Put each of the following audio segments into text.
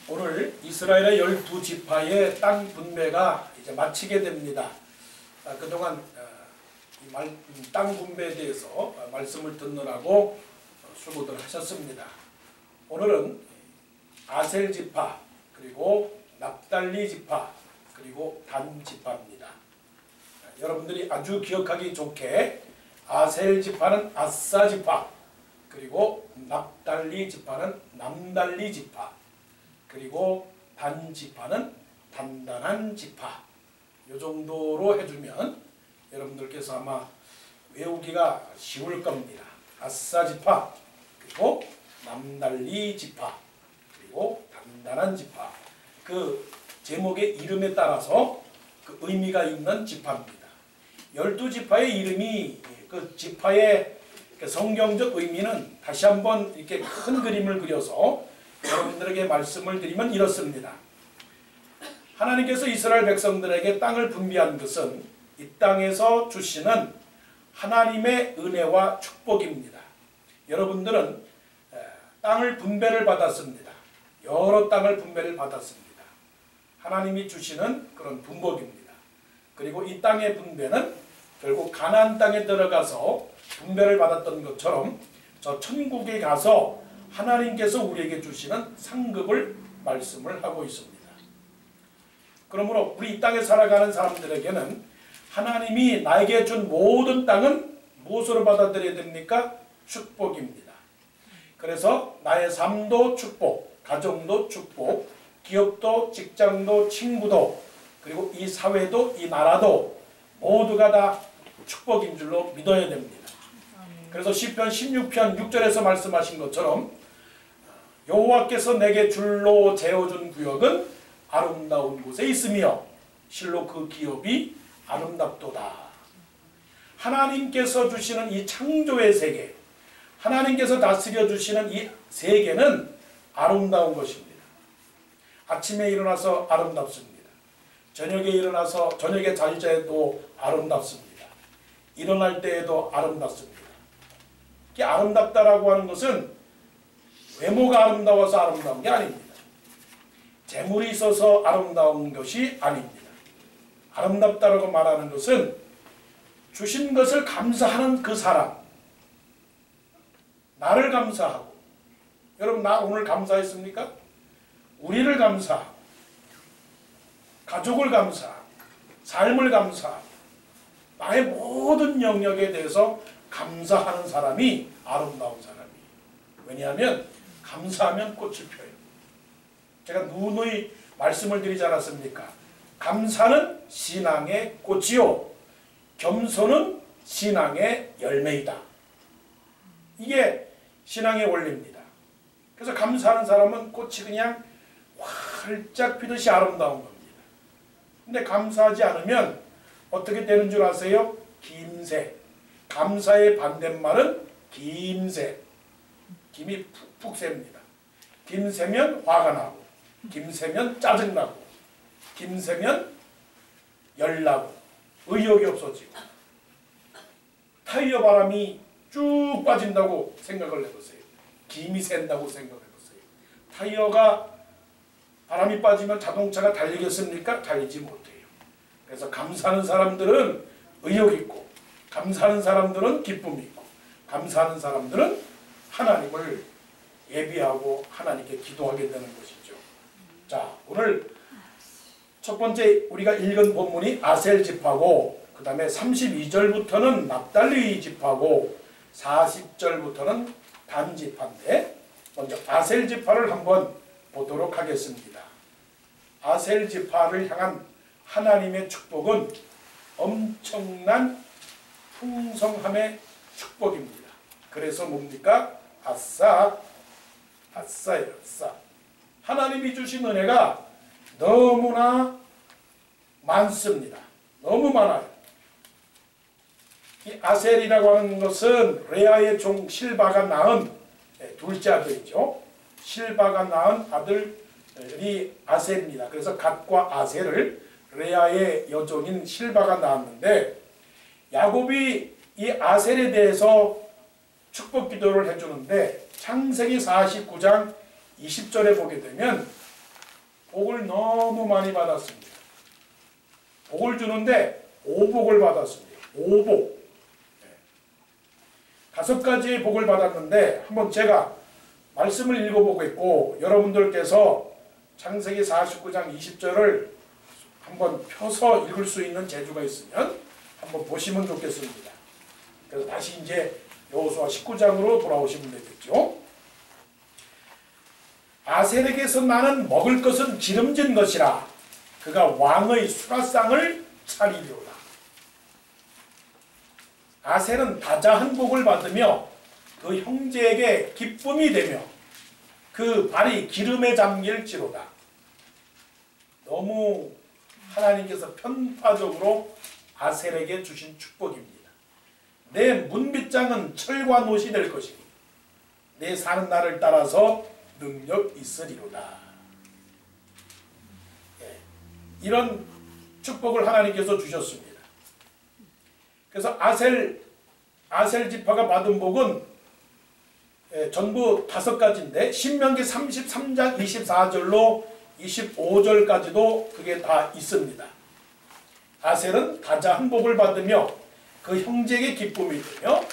오늘 이스라엘의 12지파의 땅 분배가 이제 마치게 됩니다. 그동안 땅 분배에 대해서 말씀을 듣느라고 수고들 하셨습니다. 오늘은 아셀 지파, 그리고 납달리 지파, 그리고 단 지파입니다. 여러분들이 아주 기억하기 좋게 아셀 지파는 아사 지파, 그리고 납달리 지파는 남달리 지파, 그리고 단 지파는 단단한 지파. 이 정도로 해주면 여러분들께서 아마 외우기가 쉬울 겁니다. 아사 지파, 그리고 남달리 지파, 그리고 단단한 지파. 그 제목의 이름에 따라서 그 의미가 있는 지파입니다. 12지파의 이름이 그 지파의 성경적 의미는 다시 한번 이렇게 큰 그림을 그려서 여러분들에게 말씀을 드리면 이렇습니다. 하나님께서 이스라엘 백성들에게 땅을 분배한 것은 이 땅에서 주시는 하나님의 은혜와 축복입니다. 여러분들은 땅을 분배를 받았습니다. 여러 땅을 분배를 받았습니다. 하나님이 주시는 그런 분복입니다. 그리고 이 땅의 분배는 결국 가나안 땅에 들어가서 분배를 받았던 것처럼 저 천국에 가서 하나님께서 우리에게 주시는 상급을 말씀을 하고 있습니다. 그러므로 우리 이 땅에 살아가는 사람들에게는 하나님이 나에게 준 모든 땅은 무엇으로 받아들여야 됩니까? 축복입니다. 그래서 나의 삶도 축복, 가정도 축복, 기업도, 직장도, 친구도, 그리고 이 사회도, 이 나라도 모두가 다 축복인 줄로 믿어야 됩니다. 그래서 시편 16편 6절에서 말씀하신 것처럼 여호와께서 내게 줄로 재어준 구역은 아름다운 곳에 있으며 실로 그 기업이 아름답도다. 하나님께서 주시는 이 창조의 세계, 하나님께서 다스려 주시는 이 세계는 아름다운 것입니다. 아침에 일어나서 아름답습니다. 저녁에 일어나서 저녁에 잘 때도 아름답습니다. 일어날 때에도 아름답습니다. 이게 아름답다라고 하는 것은 외모가 아름다워서 아름다운 게 아닙니다. 재물이 있어서 아름다운 것이 아닙니다. 아름답다라고 말하는 것은 주신 것을 감사하는 그 사람, 나를 감사하고, 여러분 나 오늘 감사했습니까? 우리를 감사하고, 가족을 감사하고, 삶을 감사하고, 나의 모든 영역에 대해서 감사하는 사람이 아름다운 사람이에요. 왜냐하면 감사하면 꽃이 펴요. 제가 누누이 말씀을 드리지 않았습니까? 감사는 신앙의 꽃이요, 겸손은 신앙의 열매이다. 이게 신앙의 원리입니다. 그래서 감사하는 사람은 꽃이 그냥 활짝 피듯이 아름다운 겁니다. 근데 감사하지 않으면 어떻게 되는 줄 아세요? 김새. 감사의 반대말은 김새. 김이 푹푹 셉니다. 김새면 화가 나고, 김새면 짜증나고, 김새면 열나고, 의욕이 없어지고, 타이어 바람이 쭉 빠진다고 생각을 해보세요. 김이 샌다고 생각해보세요. 타이어가 바람이 빠지면 자동차가 달리겠습니까? 달리지 못해요. 그래서 감사하는 사람들은 의욕 있고, 감사하는 사람들은 기쁨이 있고, 감사하는 사람들은 하나님을 예비하고 하나님께 기도하게 되는 것이죠. 자, 오늘 첫 번째 우리가 읽은 본문이 아셀 지파고, 그 다음에 32절부터는 납달리 지파고, 40절부터는 단 지파인데, 먼저 아셀 지파를 한번 보도록 하겠습니다. 아셀 지파를 향한 하나님의 축복은 엄청난 풍성함의 축복입니다. 그래서 뭡니까? 아싸예요. 아싸. 하나님이 주신 은혜가 너무나 많습니다. 너무 많아요. 이 아셀이라고 하는 것은 레아의 종 실바가 낳은 둘째 아들이죠. 실바가 낳은 아들이 아셀입니다. 그래서 갓과 아셀을 레아의 여종인 실바가 낳았는데, 야곱이 이 아셀에 대해서 축복 기도를 해주는데, 창세기 49장 20절에 보게 되면 복을 너무 많이 받았습니다. 복을 주는데 오복을 받았습니다. 오복. 5가지의 복을 받았는데 한번 제가 말씀을 읽어보겠고 여러분들께서 창세기 49장 20절을 한번 펴서 읽을 수 있는 재주가 있으면 한번 보시면 좋겠습니다. 그래서 다시 이제 여호수아 19장으로 돌아오시면 되겠죠. 아셀에게서 나는 먹을 것은 기름진 것이라 그가 왕의 수라상을 차리리로다. 아셀은 다자한 복을 받으며 그 형제에게 기쁨이 되며 그 발이 기름에 잠길지로다. 너무 하나님께서 편파적으로 아셀에게 주신 축복입니다. 내 문빗장은 철과 노시 될 것이니 내 사는 날을 따라서 능력 있으리로다. 이런 축복을 하나님께서 주셨습니다. 그래서 아셀 지파가 받은 복은 전부 5가지인데 신명기 33장 24절로 25절까지도 그게 다 있습니다. 아셀은 다자한 복을 받으며 그 형제에게 기쁨이 되며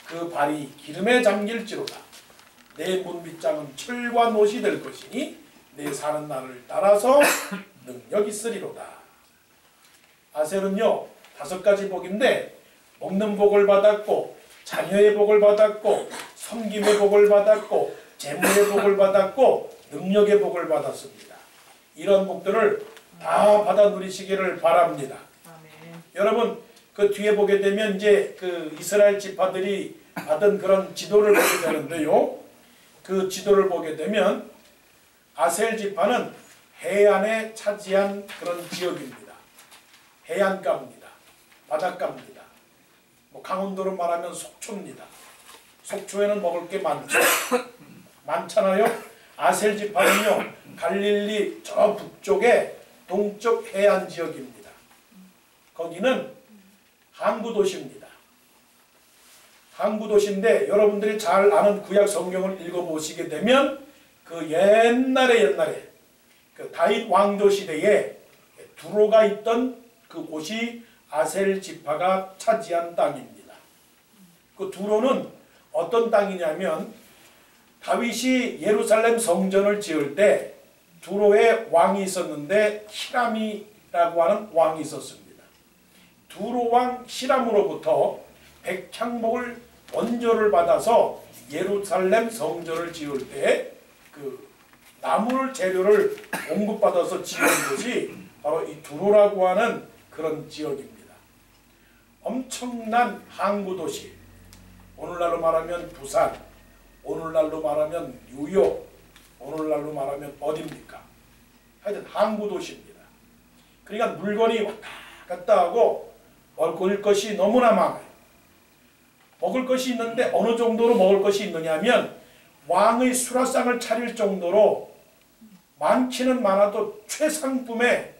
그 발이 기름에 잠길지로다. 내 문빗장은 철과 노시 될 것이니 내 사는 날을 따라서 능력 있으리로다. 아셀은요 5가지 복인데 먹는 복을 받았고 자녀의 복을 받았고 섬김의 복을 받았고 재물의 복을 받았고 능력의 복을 받았습니다. 이런 복들을 다 받아 누리시기를 바랍니다. 아멘. 여러분 그 뒤에 보게 되면 이제 그 이스라엘 지파들이 받은 그런 지도를 보게 되는데요. 그 지도를 보게 되면 아셀 지파는 해안에 차지한 그런 지역입니다. 해안가입니다. 바닷가입니다. 뭐 강원도로 말하면 속초입니다. 속초에는 먹을 게 많잖아요. 아셀 지파는요 갈릴리 저 북쪽의 동쪽 해안 지역입니다. 거기는 항구 도시입니다. 항구 도시인데 여러분들이 잘 아는 구약 성경을 읽어보시게 되면 그 옛날에 그 다윗 왕조 시대에 두로가 있던 그 곳이 아셀 지파가 차지한 땅입니다. 그 두로는 어떤 땅이냐면 다윗이 예루살렘 성전을 지을 때 두로에 왕이 있었는데 히람이라고 하는 왕이 있었습니다. 두로 왕 히람으로부터 백향목을 원조를 받아서 예루살렘 성전을 지을 때 그 나무 재료를 공급받아서 지은 곳이 바로 이 두로라고 하는 그런 지역입니다. 엄청난 항구 도시. 오늘날로 말하면 부산, 오늘날로 말하면 뉴욕, 오늘날로 말하면 어디입니까? 하여튼 항구 도시입니다. 그러니까 물건이 왔다 갔다 하고 먹을 것이 너무나 많아요. 먹을 것이 있는데 어느 정도로 먹을 것이 있느냐 하면 왕의 수라상을 차릴 정도로 많기는 많아도 최상품의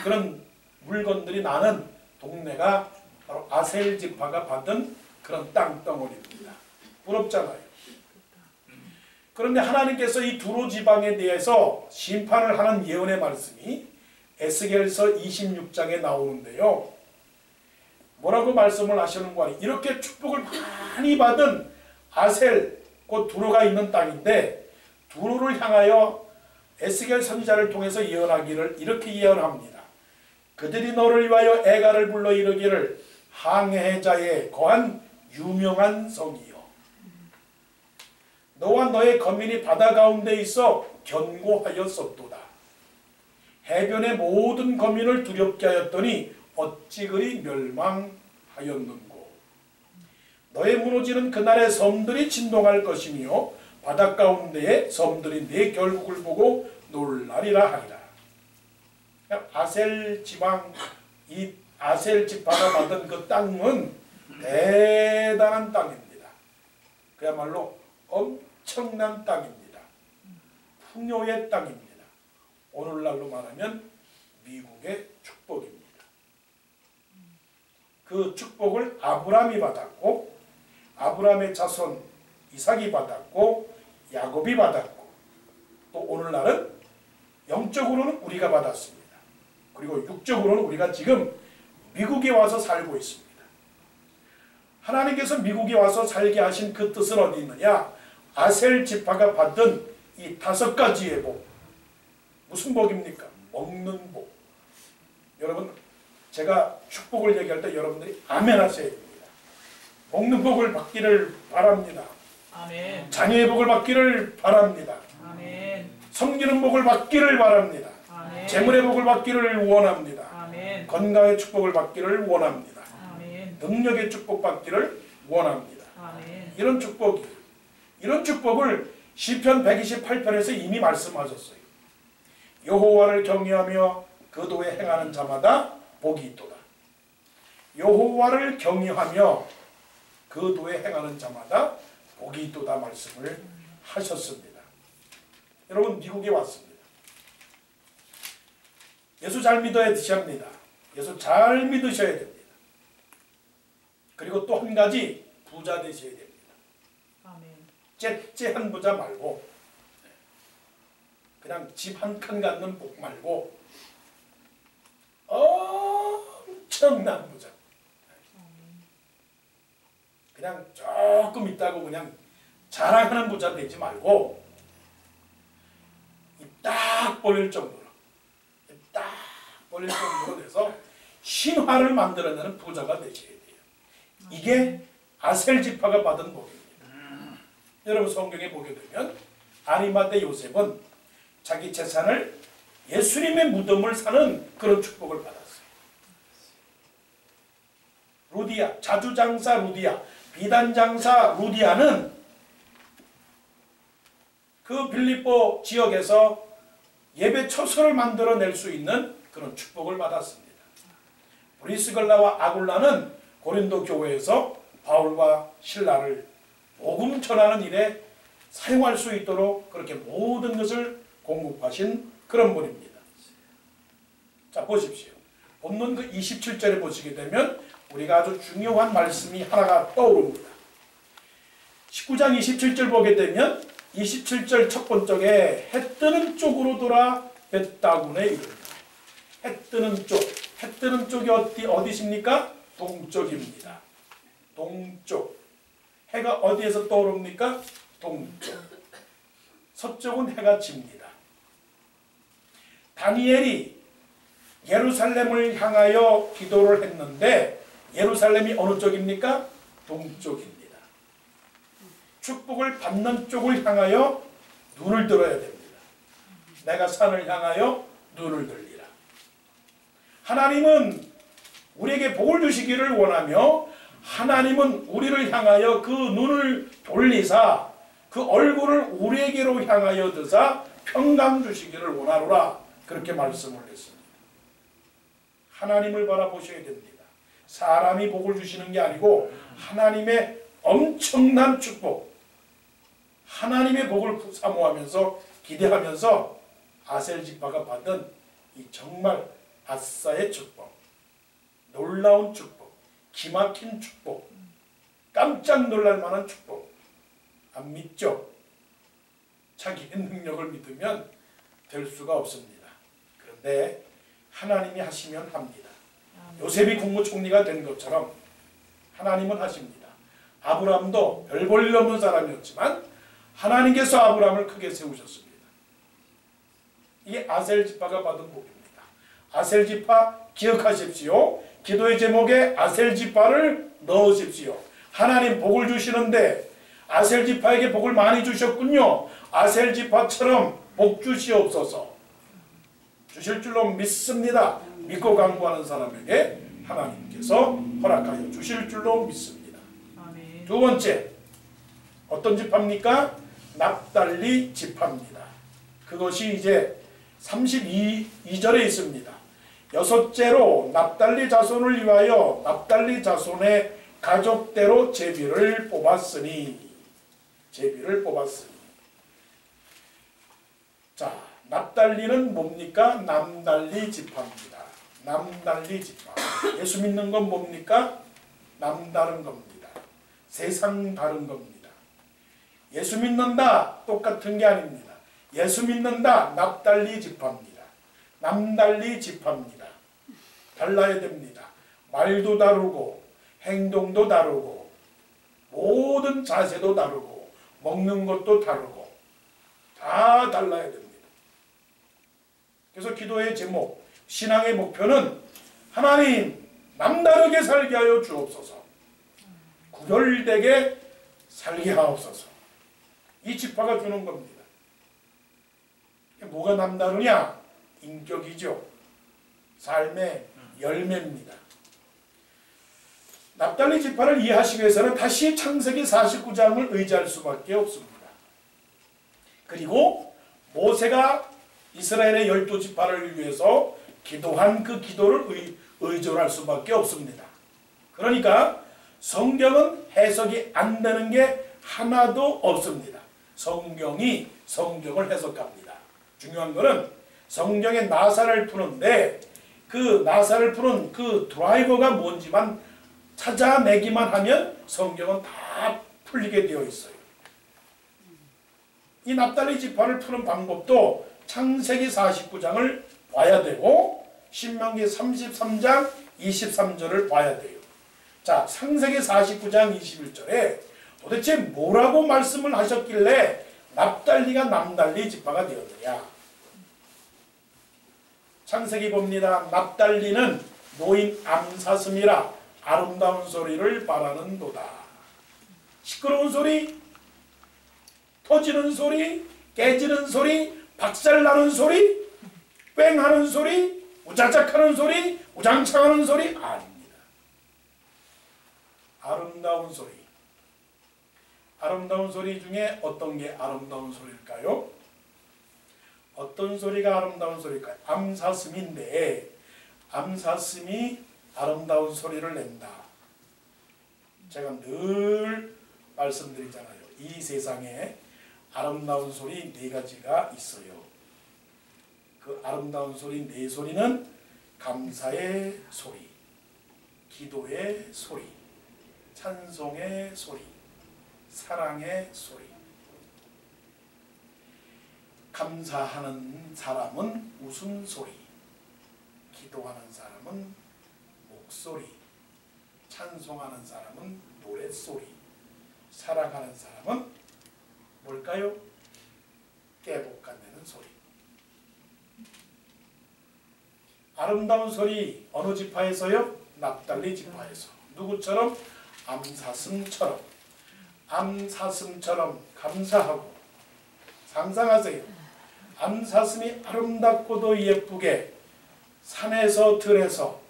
그런 물건들이 나는 동네가 바로 아셀 지파가 받은 그런 땅덩어리입니다. 부럽잖아요. 그런데 하나님께서 이 두로 지방에 대해서 심판을 하는 예언의 말씀이 에스겔서 26장에 나오는데요. 뭐라고 말씀을 하시는가 하니 이렇게 축복을 많이 받은 아셀 곧 두로가 있는 땅인데 두로를 향하여 에스겔 선지자를 통해서 예언하기를 이렇게 예언합니다. 그들이 너를 위하여 애가를 불러 이르기를 항해자에 거한 유명한 성이요 너와 너의 거민이 바다 가운데 있어 견고하였었도다. 해변의 모든 거민을 두렵게 하였더니 어찌 그리 멸망하였는고. 너의 무너지는 그날의 섬들이 진동할 것이며 바다 가운데의 섬들이 내 결국을 보고 놀라리라 하리라. 아셀 지방, 이 아셀 지파가 받은 그 땅은 대단한 땅입니다. 그야말로 엄청난 땅입니다. 풍요의 땅입니다. 오늘날로 말하면 미국의 축복입니다. 그 축복을 아브라함이 받았고 아브라함의 자손 이삭이 받았고 야곱이 받았고 또 오늘날은 영적으로는 우리가 받았습니다. 그리고 육적으로는 우리가 지금 미국에 와서 살고 있습니다. 하나님께서 미국에 와서 살게 하신 그 뜻은 어디 있느냐? 아셀 지파가 받은 이 5가지의 복. 무슨 복입니까? 먹는 복. 여러분, 제가 축복을 얘기할 때 여러분들이 아멘 하셔야 됩니다. 먹는 복을 받기를 바랍니다. 아멘. 자녀의 복을 받기를 바랍니다. 아멘. 섬기는 복을 받기를 바랍니다. 아멘. 재물의 복을 받기를 원합니다. 아멘. 건강의 축복을 받기를 원합니다. 아멘. 능력의 축복 받기를 원합니다. 아멘. 이런 축복을 시편 128편에서 이미 말씀하셨어요. 여호와를 경외하며 그 도에 행하는 자마다 복이 있도다. 여호와를 경외하며 그 도에 행하는 자마다 복이 있도다 말씀을 하셨습니다. 여러분, 미국에 왔습니다. 예수 잘 믿어야 되십니다. 예수 잘 믿으셔야 됩니다. 그리고 또 한 가지 부자 되셔야 됩니다. 아멘. 째째한 부자 말고 그냥 집 한 칸 갖는 복 말고 엄청난 부자. 그냥 조금 있다고 그냥 자랑하는 부자 되지 말고 딱 벌릴 정도로 돼서 신화를 만들어내는 부자가 되셔야 돼요. 이게 아셀 지파가 받은 복입니다. 여러분, 성경에 보게 되면 아리마대 요셉은 자기 재산을 예수님의 무덤을 사는 그런 축복을 받았어요. 루디아, 자주장사 루디아, 비단장사 루디아는 그 빌립보 지역에서 예배 처소를 만들어낼 수 있는 그런 축복을 받았습니다. 브리스글라와 아굴라는 고린도 교회에서 바울과 신라를 복음 전하는 일에 사용할 수 있도록 그렇게 모든 것을 공급하신 그런 분입니다. 자, 보십시오. 본문 그 27절에 보시게 되면 우리가 아주 중요한 말씀이 하나가 떠오릅니다. 19장 27절 보게 되면 27절 첫 번째에 해 뜨는 쪽으로 돌아 벳다군에 이르다. 해 뜨는 쪽. 해 뜨는 쪽이 어디십니까? 동쪽입니다. 동쪽. 해가 어디에서 떠오릅니까? 동쪽. 서쪽은 해가 집니다. 다니엘이 예루살렘을 향하여 기도를 했는데 예루살렘이 어느 쪽입니까? 동쪽입니다. 축복을 받는 쪽을 향하여 눈을 들어야 됩니다. 내가 산을 향하여 눈을 들리라. 하나님은 우리에게 복을 주시기를 원하며 하나님은 우리를 향하여 그 눈을 돌리사 그 얼굴을 우리에게로 향하여 드사 평강 주시기를 원하노라. 그렇게 말씀을 했습니다. 하나님을 바라보셔야 됩니다. 사람이 복을 주시는 게 아니고 하나님의 엄청난 축복, 하나님의 복을 사모하면서 기대하면서 아셀 지파가 받은 이 정말 아싸의 축복, 놀라운 축복, 기막힌 축복, 깜짝 놀랄 만한 축복. 안 믿죠? 자기의 능력을 믿으면 될 수가 없습니다. 그런데 하나님이 하시면 합니다. 요셉이 국무총리가 된 것처럼 하나님은 하십니다. 아브라함도 별 볼 일 없는 사람이었지만 하나님께서 아브라함을 크게 세우셨습니다. 이게 아셀 지파가 받은 복입니다. 아셀 지파 기억하십시오. 기도의 제목에 아셀 지파를 넣으십시오. 하나님 복을 주시는데 아셀 지파에게 복을 많이 주셨군요. 아셀 지파처럼 복 주시옵소서. 주실 줄로 믿습니다. 믿고 간구하는 사람에게 하나님께서 허락하여 주실 줄로 믿습니다. 아멘. 두 번째, 어떤 지파입니까? 납달리 지파입니다. 그것이 이제 32절에 있습니다. 여섯째로 납달리 자손을 위하여 납달리 자손의 가족대로 제비를 뽑았으니. 자, 납달리는 뭡니까? 남달리 지파입니다. 남달리 지파. 예수 믿는 건 뭡니까? 남다른 겁니다. 세상 다른 겁니다. 예수 믿는다 똑같은 게 아닙니다. 예수 믿는다. 납달리 지파입니다. 남달리 지파입니다. 달라야 됩니다. 말도 다르고 행동도 다르고 모든 자세도 다르고 먹는 것도 다르고 다 달라야 됩니다. 그래서 기도의 제목, 신앙의 목표는 하나님 남다르게 살게 하여 주옵소서. 구별되게 살게 하옵소서. 이 지파가 주는 겁니다. 뭐가 남다르냐? 인격이죠. 삶의 열매입니다. 납달리 지파를 이해하시기 위해서는 다시 창세기 49장을 의지할 수밖에 없습니다. 그리고 모세가 이스라엘의 12지파를 위해서 기도한 그 기도를 의존할 수밖에 없습니다. 그러니까 성경은 해석이 안 되는 게 하나도 없습니다. 성경이 성경을 해석합니다. 중요한 것은 성경의 나사를 푸는데 그 나사를 푸는 그 드라이버가 뭔지만 찾아내기만 하면 성경은 다 풀리게 되어 있어요. 이 납달리 지파를 푸는 방법도 창세기 49장을 봐야 되고 신명기 33장 23절을 봐야 돼요. 자, 창세기 49장 21절에 도대체 뭐라고 말씀을 하셨길래 납달리가 남달리 지파가 되었느냐. 창세기 봅니다. 납달리는 노인 암사슴이라 아름다운 소리를 바라는도다. 시끄러운 소리, 터지는 소리, 깨지는 소리, 박살나는 소리, 뺑하는 소리, 우자작하는 소리, 우장창하는 소리 아닙니다. 아름다운 소리. 아름다운 소리 중에 어떤 게 아름다운 소리일까요? 어떤 소리가 아름다운 소리일까요? 암사슴인데 암사슴이 아름다운 소리를 낸다. 제가 늘 말씀드리잖아요. 이 세상에 아름다운 소리 4가지가 있어요. 그 아름다운 소리 4소리는 감사의 소리, 기도의 소리, 찬송의 소리, 사랑의 소리. 감사하는 사람은 웃음소리, 기도하는 사람은 목소리, 찬송하는 사람은 노랫소리, 사랑하는 사람은 뭘까요? 깨복간내는 소리. 아름다운 소리 어느 지파에서요? 납달리 지파에서. 누구처럼? 암사슴처럼. 암사슴처럼 감사하고. 상상하세요. 암사슴이 아름답고도 예쁘게 산에서 들에서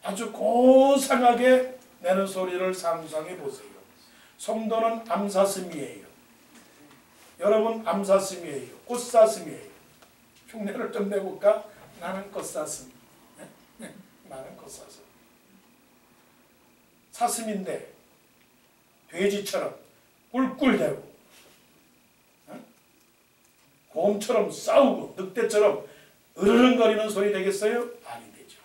아주 고상하게 내는 소리를 상상해 보세요. 성도는 암사슴이에요. 여러분 암사슴이에요. 꽃사슴이에요. 흉내를 좀 내볼까? 나는 꽃사슴. 나는 꽃사슴. 사슴인데 돼지처럼 꿀꿀대고 곰처럼 싸우고 늑대처럼 으르렁거리는 소리 되겠어요? 아니 되죠.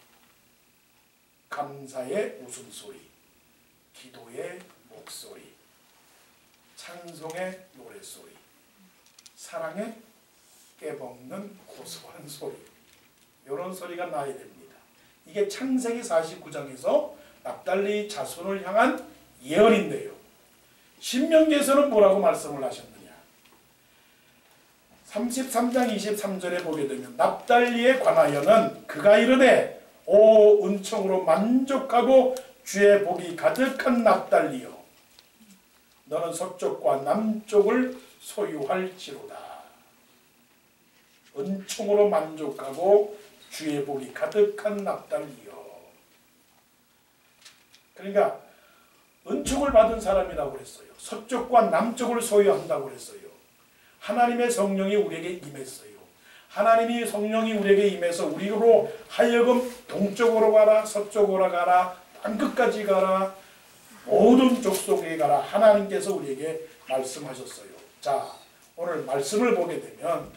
감사의 웃음소리, 기도의 목소리, 찬송의 노랫소리, 사랑의 깨먹는 고소한 소리. 이런 소리가 나야 됩니다. 이게 창세기 49장에서 납달리 자손을 향한 예언인데요. 신명기에서는 뭐라고 말씀을 하셨느냐. 33장 23절에 보게 되면 납달리에 관하여는 그가 이르되 오 은총으로 만족하고 주의 복이 가득한 납달리여 너는 서쪽과 남쪽을 소유할지로다. 은총으로 만족하고 주의 복이 가득한 납달리여. 그러니까 은총을 받은 사람이라고 그랬어요. 서쪽과 남쪽을 소유한다고 그랬어요. 하나님의 성령이 우리에게 임했어요. 하나님이 성령이 우리에게 임해서 우리로 하여금 동쪽으로 가라, 서쪽으로 가라, 땅끝까지 가라, 모든 족속에 가라. 하나님께서 우리에게 말씀하셨어요. 자, 오늘 말씀을 보게 되면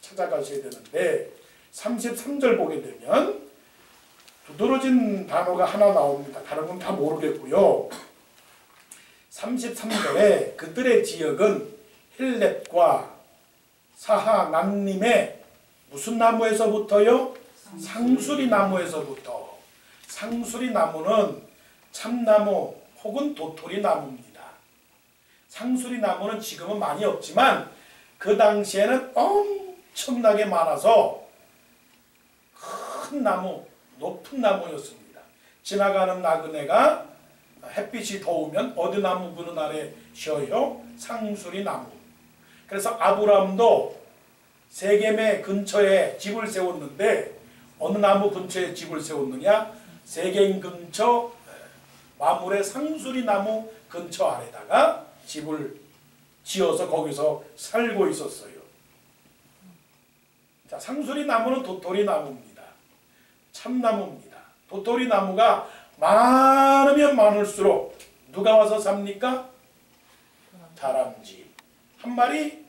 찾아가셔야 되는데 33절 보게 되면 두드러진 단어가 하나 나옵니다. 다른 건 다 모르겠고요. 33절에 그들의 지역은 힐렙과 사하난님의 무슨 나무에서부터요? 상수리 나무에서부터. 상수리 나무는 참나무 혹은 도토리 나무입니다. 상수리 나무는 지금은 많이 없지만 그 당시에는 엄청나게 많아서 큰 나무, 높은 나무였습니다. 지나가는 나그네가 햇빛이 더우면 어디 나무 그늘 아래 쉬어요? 상수리 나무. 그래서 아브라함도 세겜의 근처에 집을 세웠는데 어느 나무 근처에 집을 세웠느냐? 세겜 근처 마물의 상수리 나무 근처 아래다가 집을 지어서 거기서 살고 있었어요. 자, 상수리 나무는 도토리 나무입니다. 참나무입니다. 도토리 나무가 많으면 많을수록 누가 와서 삽니까? 다람쥐. 한 마리?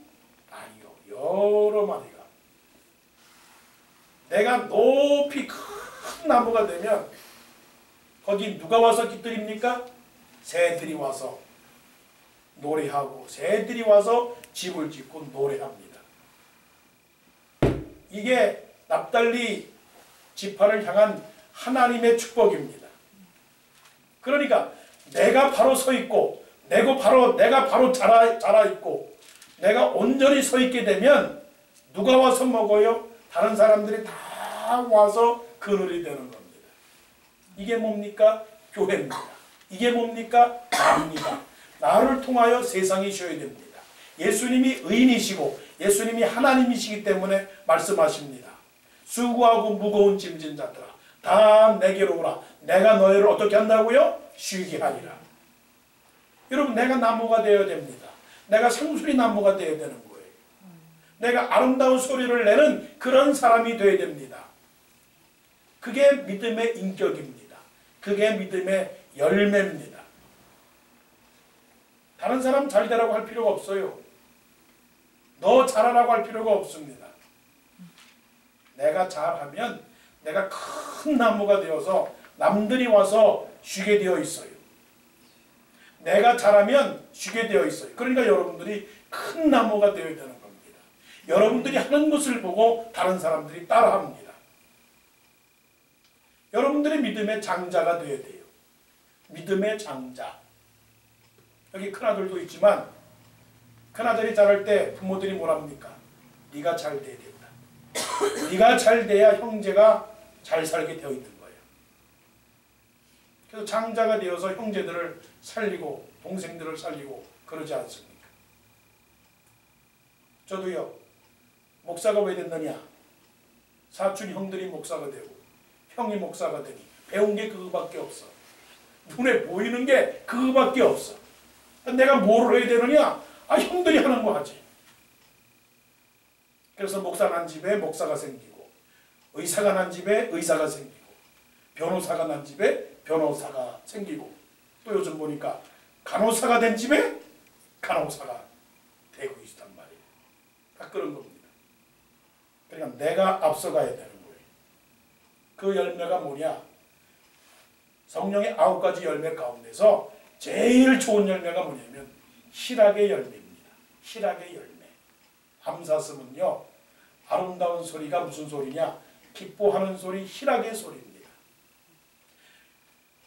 아니요. 여러 마리가. 내가 높이 큰 나무가 되면 거기 누가 와서 깃들입니까? 새들이 와서 노래하고 새들이 와서 집을 짓고 노래합니다. 이게 납달리 지파를 향한 하나님의 축복입니다. 그러니까 내가 바로 서 있고 내가 바로 자라 있고 내가 온전히 서 있게 되면 누가 와서 먹어요? 다른 사람들이 다 와서 그늘이 되는 겁니다. 이게 뭡니까? 교회입니다. 이게 뭡니까? 나입니다. 나를 통하여 세상이 쉬어야 됩니다. 예수님이 의인이시고 예수님이 하나님이시기 때문에 말씀하십니다. 수고하고 무거운 짐진 자들아 다 내게로 오라. 내가 너희를 어떻게 한다고요? 쉬게 하리라. 여러분 내가 나무가 되어야 됩니다. 내가 상수리 나무가 되어야 되는 거예요. 내가 아름다운 소리를 내는 그런 사람이 되어야 됩니다. 그게 믿음의 인격입니다. 그게 믿음의 열매입니다. 다른 사람 잘 되라고 할 필요가 없어요. 너 잘하라고 할 필요가 없습니다. 내가 잘하면 내가 큰 나무가 되어서 남들이 와서 쉬게 되어 있어요. 내가 잘하면 쉬게 되어 있어요. 그러니까 여러분들이 큰 나무가 되어야 되는 겁니다. 여러분들이 하는 것을 보고 다른 사람들이 따라합니다. 여러분들이 믿음의 장자가 되어야 돼요. 믿음의 장자. 여기 큰아들도 있지만 큰아들이 자랄 때 부모들이 뭐랍니까? 네가 잘 돼야 된다. 네가 잘 돼야 형제가 잘 살게 되어 있는 거예요. 그래서 장자가 되어서 형제들을 살리고 동생들을 살리고 그러지 않습니까? 저도요. 목사가 왜 됐느냐? 사촌 형들이 목사가 되고 형이 목사가 되니 배운 게 그거밖에 없어. 눈에 보이는 게 그거밖에 없어. 내가 뭘 해야 되느냐? 형들이 하는 거 하지. 그래서 목사 난 집에 목사가 생기고 의사가 난 집에 의사가 생기고 변호사가 난 집에 변호사가 생기고 또 요즘 보니까 간호사가 된 집에 간호사가 되고 있단 말이에요. 다 그런 겁니다. 그러니까 내가 앞서가야 되는 거예요. 그 열매가 뭐냐? 성령의 9가지 열매 가운데서 제일 좋은 열매가 뭐냐면 희락의 열매입니다. 희락의 열매. 암사슴은요. 아름다운 소리가 무슨 소리냐? 기뻐하는 소리, 희락의 소리입니다.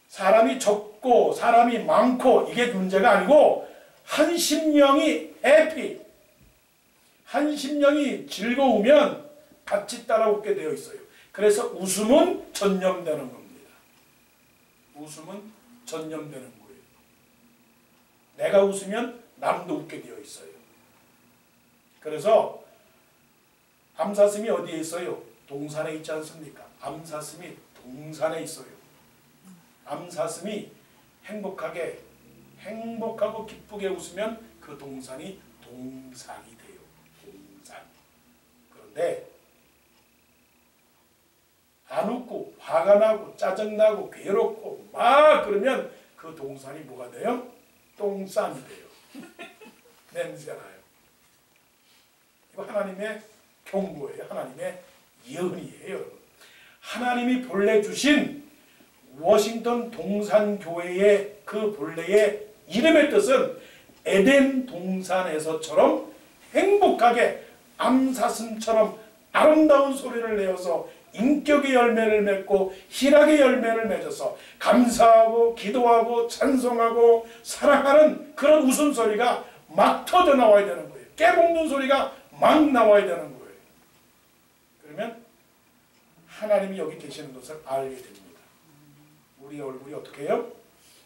사람이 적고 사람이 많고 이게 문제가 아니고 한 심령이 해피, 한 심령이 즐거우면 같이 따라오게 되어 있어요. 그래서 웃음은 전염되는 겁니다. 웃음은 전염되는 거예요. 내가 웃으면 남도 웃게 되어 있어요. 그래서 암사슴이 어디에 있어요? 동산에 있지 않습니까? 암사슴이 동산에 있어요. 암사슴이 행복하고 기쁘게 웃으면 그 동산이 동산이 돼요. 동산. 그런데 안 웃고 화가 나고 짜증나고 괴롭고 막 그러면 그 동산이 뭐가 돼요? 똥산이 돼요. 냄새나요. 이거 하나님의 경고예요. 하나님의 예언이에요. 여러분. 하나님이 본래 주신 워싱턴 동산교회의 그 본래의 이름의 뜻은 에덴 동산에서처럼 행복하게 암사슴처럼 아름다운 소리를 내어서 인격의 열매를 맺고 희락의 열매를 맺어서 감사하고 기도하고 찬송하고 사랑하는 그런 웃음소리가 막 터져 나와야 되는 거예요. 깨먹는 소리가 막 나와야 되는 거예요. 그러면 하나님이 여기 계시는 것을 알게 됩니다. 우리 얼굴이 어떻게 해요?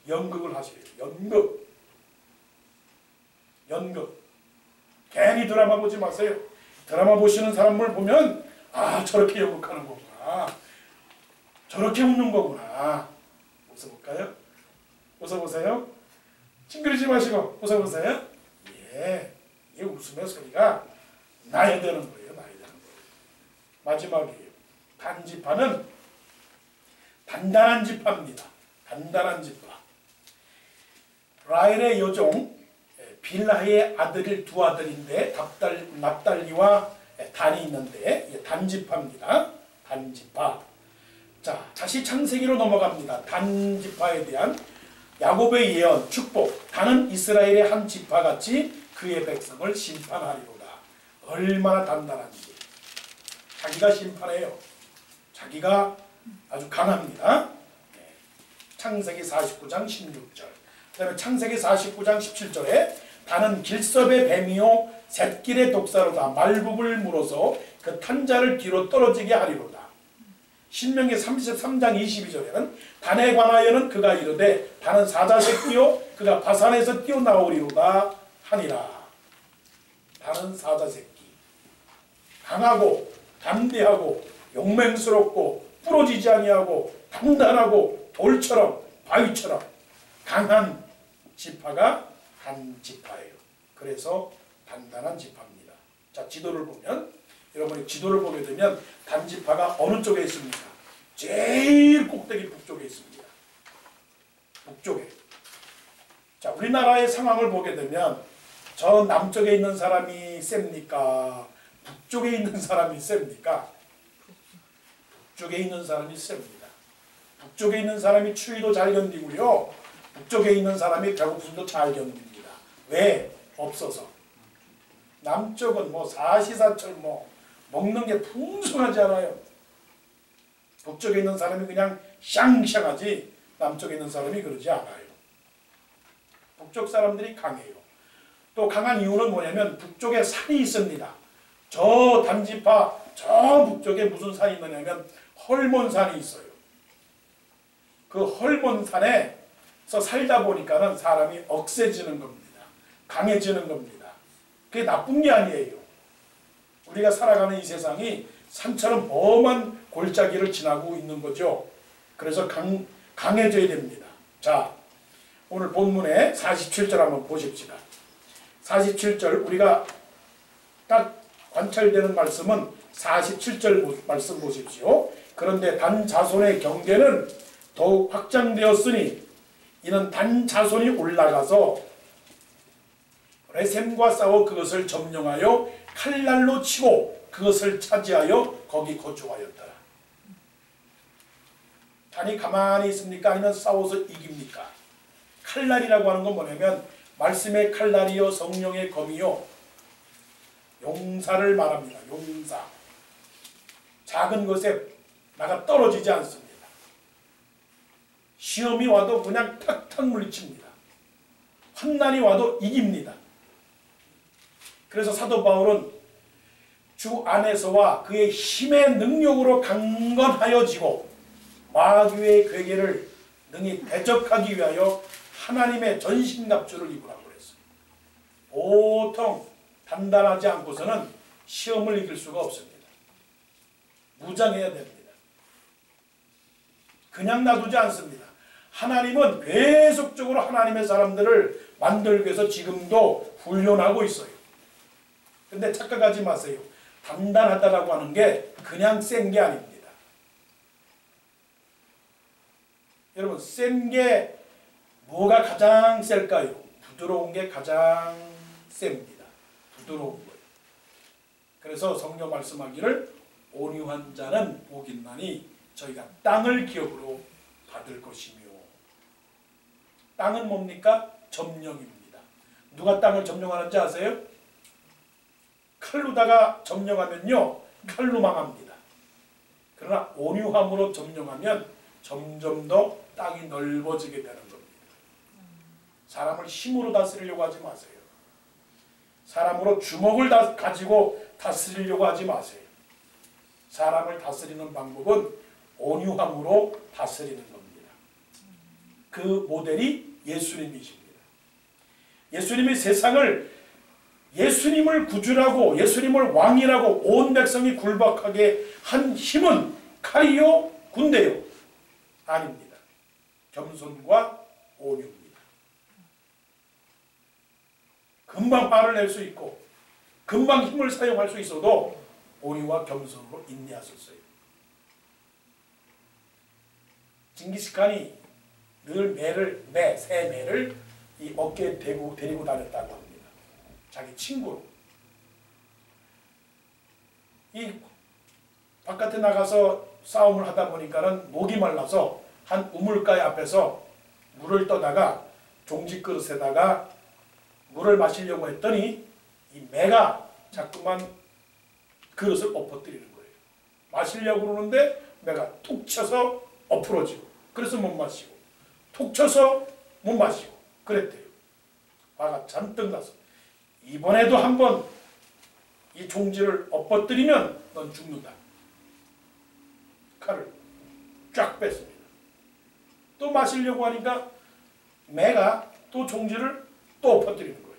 연극을 하세요. 연극. 괜히 드라마 보지 마세요. 드라마 보시는 사람을 보면 아, 저렇게 연극하는 거구나. 저렇게 웃는 거구나. 웃어볼까요? 웃어보세요. 찡그리지 마시고 웃어보세요. 예, 이 웃음의 소리가 나야 되는 거예요. 나야 되는 거예요. 마지막이에요. 단지파는 단단한 지파입니다. 단단한 지파. 라헬의 여종 빌하의 아들이 두 아들인데 납달리와 단이 있는데 단지파입니다. 단지파. 자, 다시 창세기로 넘어갑니다. 단지파에 대한 야곱의 예언, 축복. 단은 이스라엘의 한 지파같이 그의 백성을 심판하리로다. 얼마나 단단한지. 자기가 심판해요. 자기가 아주 강합니다. 창세기 49장 16절. 그 다음에 창세기 49장 17절에 단은 길섭의 뱀이요 샛길의 독사로다. 말굽을 물어서 그 탄자를 뒤로 떨어지게 하리로다. 신명기 33장 22절에는 단에 관하여는 그가 이르되 단은 사자새끼요 그가 바산에서 뛰어나오리로다 하니라. 단은 사자새끼. 강하고 담대하고 용맹스럽고 부러지지 아니하고 단단하고 돌처럼 바위처럼 강한 지파가 단지파예요. 그래서 단단한 지파입니다. 자, 지도를 보면 여러분이 지도를 보게 되면 단지파가 어느 쪽에 있습니까? 제일 꼭대기 북쪽에 있습니다. 북쪽에. 자, 우리나라의 상황을 보게 되면 저 남쪽에 있는 사람이 셉니까? 북쪽에 있는 사람이 셉니까? 북쪽에 있는 사람이 셉니다. 북쪽에 있는 사람이 추위도 잘 견디고요. 북쪽에 있는 사람이 배고픔도 잘 견딥니다. 왜? 없어서. 남쪽은 뭐 사시사철 뭐 먹는 게 풍성하지 않아요. 북쪽에 있는 사람이 그냥 샹샹하지 남쪽에 있는 사람이 그러지 않아요. 북쪽 사람들이 강해요. 또 강한 이유는 뭐냐면 북쪽에 산이 있습니다. 저 단지파 저 북쪽에 무슨 산이 있느냐면 헐몬산이 있어요. 그 헐몬산에서 살다 보니까는 사람이 억세지는 겁니다. 강해지는 겁니다. 그게 나쁜 게 아니에요. 우리가 살아가는 이 세상이 산처럼 험한 골짜기를 지나고 있는 거죠. 그래서 강해져야 됩니다. 자, 오늘 본문에 47절 한번 보십시다. 47절 우리가 딱 관찰되는 말씀은 47절 말씀 보십시오. 그런데 단 자손의 경계는 더욱 확장되었으니 이는 단 자손이 올라가서 레셈과 싸워 그것을 점령하여 칼날로 치고 그것을 차지하여 거기 거주하였더라. 단이 가만히 있습니까? 아니면 싸워서 이깁니까? 칼날이라고 하는 건 뭐냐면 말씀의 칼날이요 성령의 검이요 용사를 말합니다. 용사. 작은 것에 나가 떨어지지 않습니다. 시험이 와도 그냥 탁탁 물리칩니다. 환난이 와도 이깁니다. 그래서 사도 바울은 주 안에서와 그의 힘의 능력으로 강건하여지고 마귀의 괴계를 능히 대적하기 위하여 하나님의 전신갑주를 입으라고 그랬어요. 보통 단단하지 않고서는 시험을 이길 수가 없습니다. 무장해야 됩니다. 그냥 놔두지 않습니다. 하나님은 계속적으로 하나님의 사람들을 만들기 위해서 지금도 훈련하고 있어요. 근데 착각하지 마세요. 단단하다라고 하는 게 그냥 센 게 아닙니다. 여러분, 센 게 뭐가 가장 셀까요? 부드러운 게 가장 셉니다. 부드러운 거예요. 그래서 성경 말씀하기를 온유한 자는 복 있나니 저희가 땅을 기업으로 받을 것이며. 땅은 뭡니까? 점령입니다. 누가 땅을 점령하는지 아세요? 칼로다가 점령하면요 칼로 망합니다. 그러나 온유함으로 점령하면 점점 더 땅이 넓어지게 되는 겁니다. 사람을 힘으로 다스리려고 하지 마세요. 사람으로 주먹을 가지고 다스리려고 하지 마세요. 사람을 다스리는 방법은 온유함으로 다스리는 겁니다. 그 모델이 예수님이십니다. 예수님이 세상을 예수님을 구주라고 예수님을 왕이라고 온 백성이 굴복하게 한 힘은 칼이요 군대요? 아닙니다. 겸손과 온유입니다. 금방 화를 낼 수 있고 금방 힘을 사용할 수 있어도 온유와 겸손으로 인내하셨어요. 징기스칸이 늘 새 매를 이 어깨에 데리고 다녔다고 합니다. 자기 친구로. 이 바깥에 나가서 싸움을 하다 보니까는 목이 말라서 한 우물가에 앞에서 물을 떠다가 종지 그릇에다가 물을 마시려고 했더니 이 매가 자꾸만 그릇을 엎어뜨리는 거예요. 마시려고 그러는데 매가 툭 쳐서 엎으러지고 그래서 못 마시고 툭 쳐서 못 마시고 그랬대요. 화가 잔뜩 나서 이번에도 한번 이 종지를 엎어뜨리면 넌 죽는다. 칼을 쫙 뺐습니다. 또 마시려고 하니까 매가 또 종지를 또 엎어뜨리는 거예요.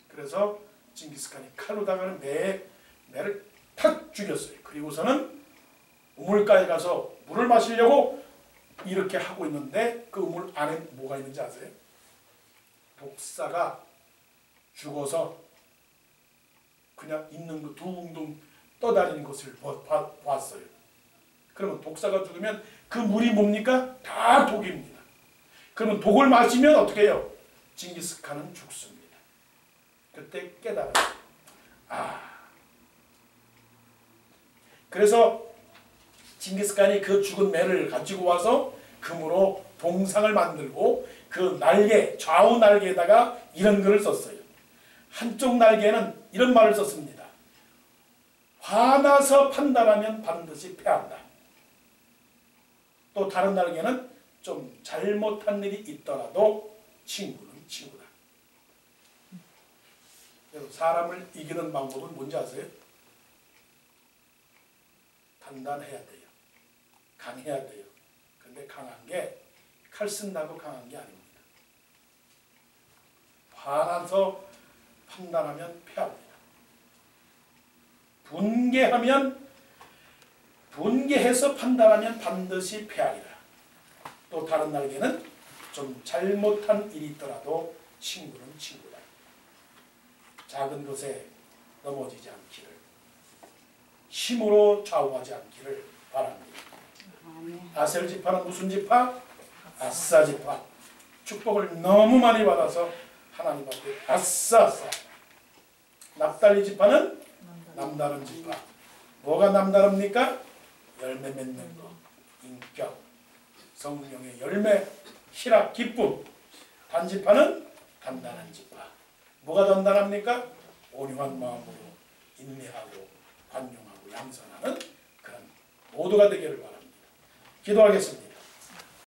그래서 징기스칸이 칼로 다가는 매를 탁 죽였어요. 그리고서는 우물가에 가서 물을 마시려고 이렇게 하고 있는데 그 우물 안에 뭐가 있는지 아세요? 독사가 죽어서 그냥 있는 거 둥둥 떠다니는 것을 봤어요. 그러면 독사가 죽으면 그 물이 뭡니까? 다 독입니다. 그러면 독을 마시면 어떻게 해요? 징기스칸은 죽습니다. 그때 깨달아요. 그래서 징기스칸이 그 죽은 매를 가지고 와서 금으로 동상을 만들고 그 날개, 좌우 날개에다가 이런 글을 썼어요. 한쪽 날개는 이런 말을 썼습니다. 화나서 판단하면 반드시 패한다. 또 다른 날개는 좀 잘못한 일이 있더라도 친구는 친구다. 그래서 사람을 이기는 방법은 뭔지 아세요? 단단해야 돼요. 강해야 돼요. 근데 강한 게 칼 쓴다고 강한 게 아닙니다. 화나서 판단하면 패합니다. 분개해서 판단하면 반드시 패하리라. 또 다른 날개는 좀 잘못한 일이 있더라도 친구는 친구다. 작은 것에 넘어지지 않기를, 힘으로 좌우하지 않기를 바랍니다. 아셀 지파는 무슨 지파? 아싸 지파. 축복을 너무 많이 받아서 하나님 앞에 아싸. 납달리 지파는 남다른 지파. 뭐가 남다릅니까? 열매 맺는 거, 인격, 성령의 열매, 희락, 기쁨. 단지파는 단단한 지파. 뭐가 단단합니까? 온유한 마음으로 인내하고 관용하고 양선하는 그런 모두가 되기를 바랍니다. 기도하겠습니다.